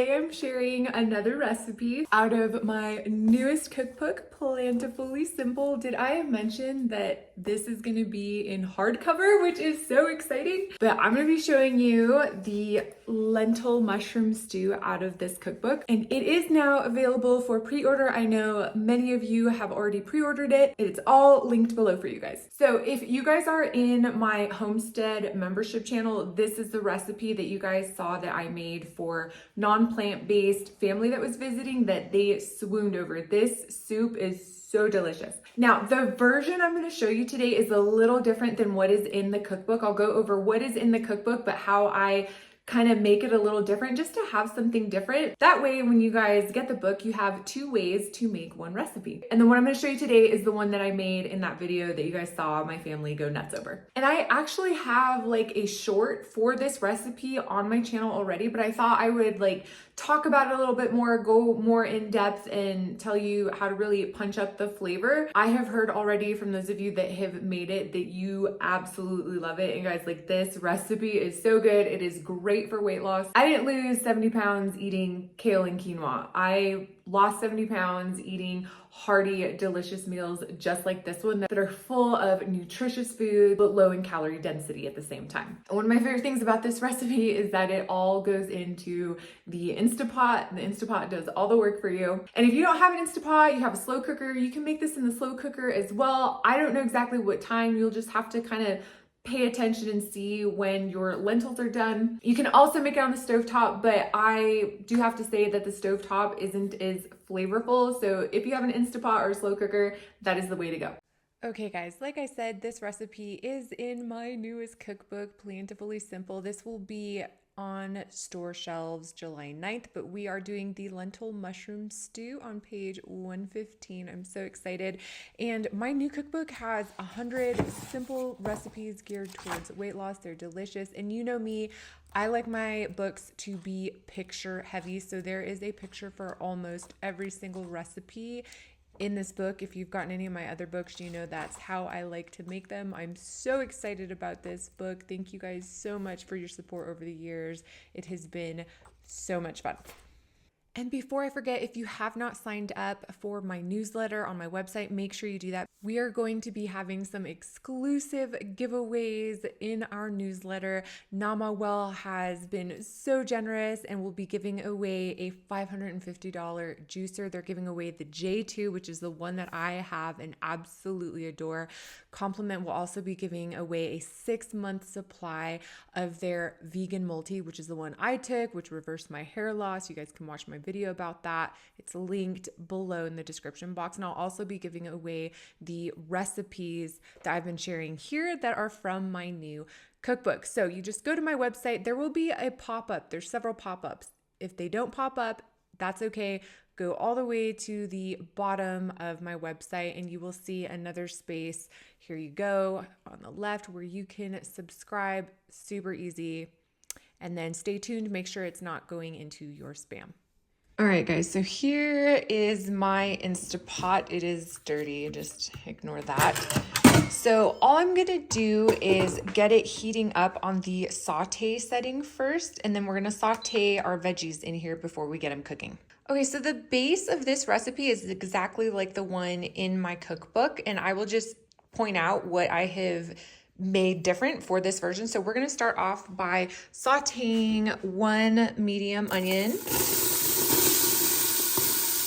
today I'm sharing another recipe out of my newest cookbook, Plantifully Simple. Did I mention that this is gonna be in hardcover, which is so exciting? But I'm gonna be showing you the lentil mushroom stew out of this cookbook. And it is now available for pre-order. I know many of you have already pre-ordered it. It's all linked below for you guys. So if you guys are in my Homestead membership channel, this is the recipe that you guys saw that I made for non-plant-based family that was visiting that they swooned over. This soup is so delicious. Now, the version I'm going to show you today is a little different than what is in the cookbook. I'll go over what is in the cookbook, but how I kind of make it a little different just to have something different. That way, when you guys get the book, you have two ways to make one recipe. And the one I'm going to show you today is the one that I made in that video that you guys saw my family go nuts over. And I actually have like a short for this recipe on my channel already, but I thought I would like talk about it a little bit more, go more in depth and tell you how to really punch up the flavor. I have heard already from those of you that have made it that you absolutely love it. And guys, like this recipe is so good. It is great for weight loss. I didn't lose 70 pounds eating kale and quinoa. I lost 70 pounds eating hearty, delicious meals just like this one that are full of nutritious food, but low in calorie density at the same time. And one of my favorite things about this recipe is that it all goes into the Instapot. The Instapot does all the work for you. And if you don't have an Instapot, you have a slow cooker, you can make this in the slow cooker as well. I don't know exactly what time. You'll just have to kind of pay attention and see when your lentils are done. You can also make it on the stovetop, but I do have to say that the stovetop isn't as flavorful. So if you have an Instapot or a slow cooker, that is the way to go. Okay guys, like I said, this recipe is in my newest cookbook, Plantifully Simple. This will be on store shelves July 9th, but we are doing the lentil mushroom stew on page 115. I'm so excited. And my new cookbook has 100 simple recipes geared towards weight loss. They're delicious. And you know me, I like my books to be picture heavy. So there is a picture for almost every single recipe in this book. If you've gotten any of my other books, you know that's how I like to make them. I'm so excited about this book. Thank you guys so much for your support over the years. It has been so much fun. And before I forget, if you have not signed up for my newsletter on my website, make sure you do that. We are going to be having some exclusive giveaways in our newsletter. Namawell has been so generous and will be giving away a $550 juicer. They're giving away the J2, which is the one that I have and absolutely adore. Compliment will also be giving away a 6-month supply of their vegan multi, which is the one I took, which reversed my hair loss. You guys can watch my video about that. It's linked below in the description box. And I'll also be giving away the recipes that I've been sharing here that are from my new cookbook. So you just go to my website. There will be a pop-up. There's several pop-ups. If they don't pop up, that's okay. Go all the way to the bottom of my website and you will see another space. Here you go on the left where you can subscribe. Super easy. And then stay tuned. Make sure it's not going into your spam. All right, guys, so here is my Instapot. It is dirty, just ignore that. So all I'm gonna do is get it heating up on the saute setting first, and then we're gonna saute our veggies in here before we get them cooking. Okay, so the base of this recipe is exactly like the one in my cookbook, and I will just point out what I have made different for this version. So we're gonna start off by sauteing 1 medium onion.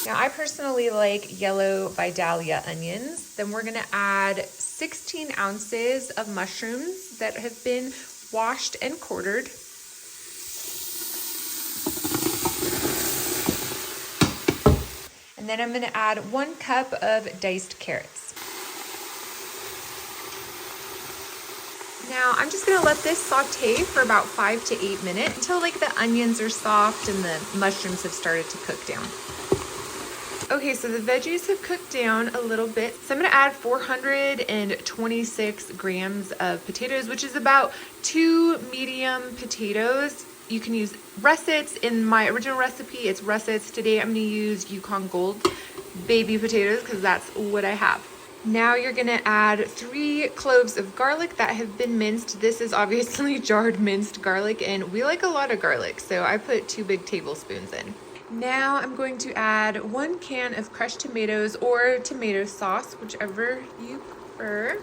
Now, I personally like yellow Vidalia onions. Then we're gonna add 16 ounces of mushrooms that have been washed and quartered. And then I'm gonna add 1 cup of diced carrots. Now, I'm just gonna let this saute for about 5 to 8 minutes until like the onions are soft and the mushrooms have started to cook down. Okay, so the veggies have cooked down a little bit. So I'm gonna add 426 grams of potatoes, which is about 2 medium potatoes. You can use russets. In my original recipe, it's russets. Today I'm gonna use Yukon Gold baby potatoes because that's what I have. Now you're gonna add 3 cloves of garlic that have been minced. This is obviously jarred minced garlic, and we like a lot of garlic, so I put 2 big tablespoons in. Now I'm going to add 1 can of crushed tomatoes or tomato sauce, whichever you prefer.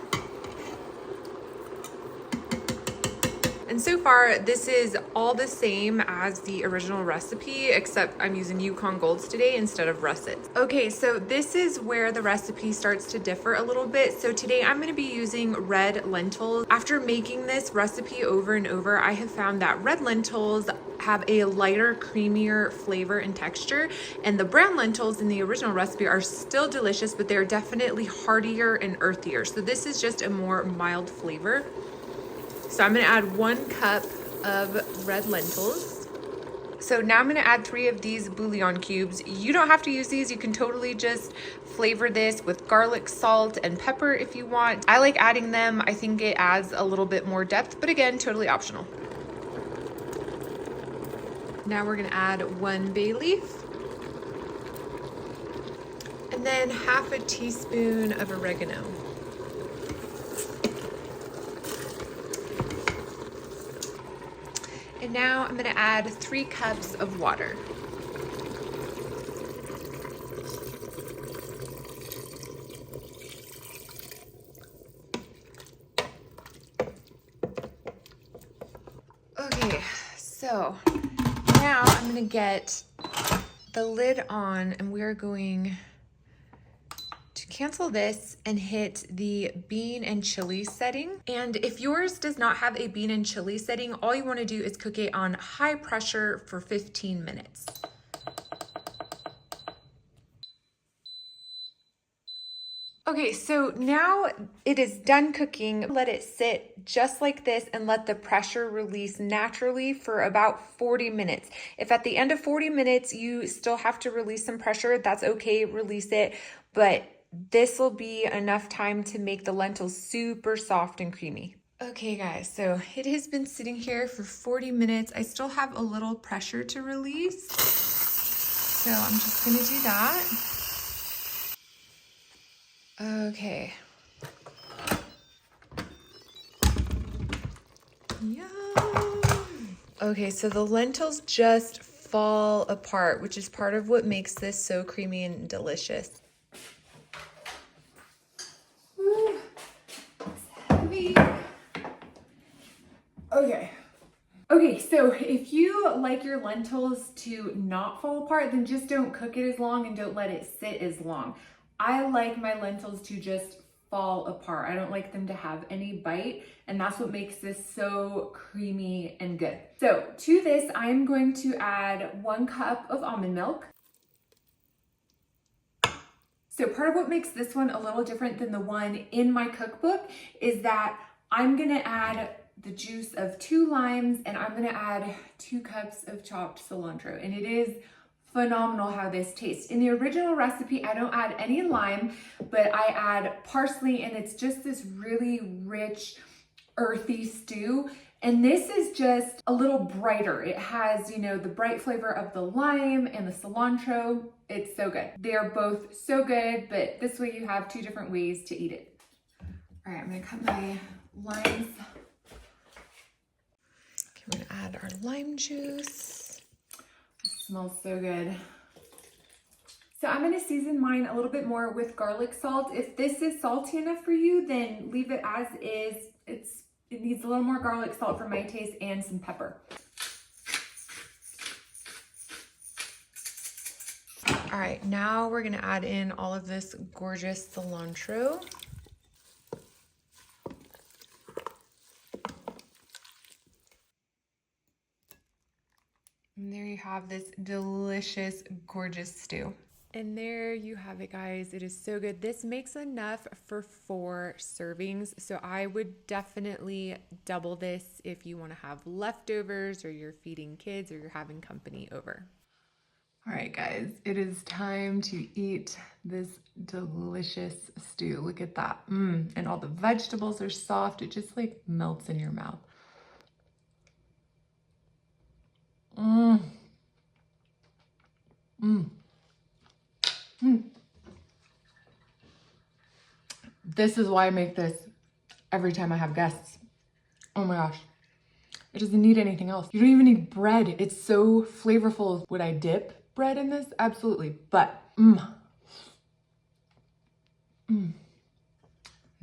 And so far, this is all the same as the original recipe, except I'm using Yukon Golds today instead of russets. Okay, so this is where the recipe starts to differ a little bit. So today I'm gonna be using red lentils. After making this recipe over and over, I have found that red lentils have a lighter, creamier flavor and texture, and the brown lentils in the original recipe are still delicious, but they're definitely heartier and earthier. So this is just a more mild flavor. So I'm gonna add 1 cup of red lentils. So now I'm gonna add 3 of these bouillon cubes. You don't have to use these. You can totally just flavor this with garlic, salt, and pepper if you want. I like adding them. I think it adds a little bit more depth, but again, totally optional. Now we're gonna add 1 bay leaf. And then half a teaspoon of oregano. And now I'm gonna add 3 cups of water. Okay, so now I'm gonna get the lid on and we're going to cancel this and hit the bean and chili setting. And if yours does not have a bean and chili setting, all you wanna do is cook it on high pressure for 15 minutes. Okay, so now it is done cooking. Let it sit just like this and let the pressure release naturally for about 40 minutes. If at the end of 40 minutes you still have to release some pressure, that's okay, release it. But this will be enough time to make the lentils super soft and creamy. Okay guys, so it has been sitting here for 40 minutes. I still have a little pressure to release. So I'm just gonna do that. Okay. Yum. Okay, so the lentils just fall apart, which is part of what makes this so creamy and delicious. Ooh, it's heavy. Okay. Okay, so if you like your lentils to not fall apart, then just don't cook it as long and don't let it sit as long. I like my lentils to just fall apart. I don't like them to have any bite, and that's what makes this so creamy and good. So to this, I'm going to add 1 cup of almond milk. So part of what makes this one a little different than the one in my cookbook is that I'm gonna add the juice of 2 limes and I'm gonna add 2 cups of chopped cilantro, and it is phenomenal how this tastes. In the original recipe, I don't add any lime, but I add parsley, and it's just this really rich, earthy stew. And this is just a little brighter. It has, you know, the bright flavor of the lime and the cilantro. It's so good. They're both so good, but this way you have 2 different ways to eat it. All right, I'm gonna cut my limes. Okay, we're gonna add our lime juice. It smells so good. So I'm gonna season mine a little bit more with garlic salt. If this is salty enough for you, then leave it as is. It needs a little more garlic salt for my taste and some pepper. All right, now we're gonna add in all of this gorgeous cilantro. And there you have this delicious, gorgeous stew. And there you have it, guys. It is so good. This makes enough for 4 servings. So I would definitely double this if you want to have leftovers or you're feeding kids or you're having company over. All right, guys, it is time to eat this delicious stew. Look at that. And all the vegetables are soft. It just like melts in your mouth. This is why I make this every time I have guests. Oh my gosh. It doesn't need anything else. You don't even need bread. It's so flavorful. Would I dip bread in this? Absolutely. But,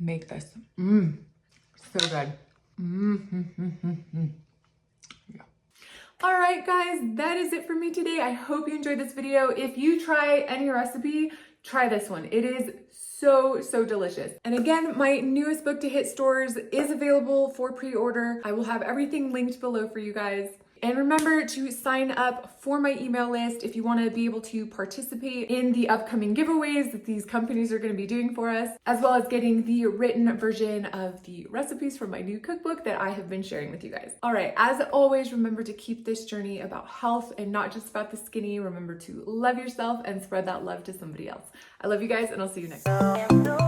make this. So good. Yeah. All right, guys, that is it for me today. I hope you enjoyed this video. If you try any recipe, try this one. It is so delicious. And again, my newest book to hit stores is available for pre-order. I will have everything linked below for you guys. And remember to sign up for my email list if you want to be able to participate in the upcoming giveaways that these companies are going to be doing for us, as well as getting the written version of the recipes from my new cookbook that I have been sharing with you guys. All right, as always, remember to keep this journey about health and not just about the skinny. Remember to love yourself and spread that love to somebody else. I love you guys, and I'll see you next time.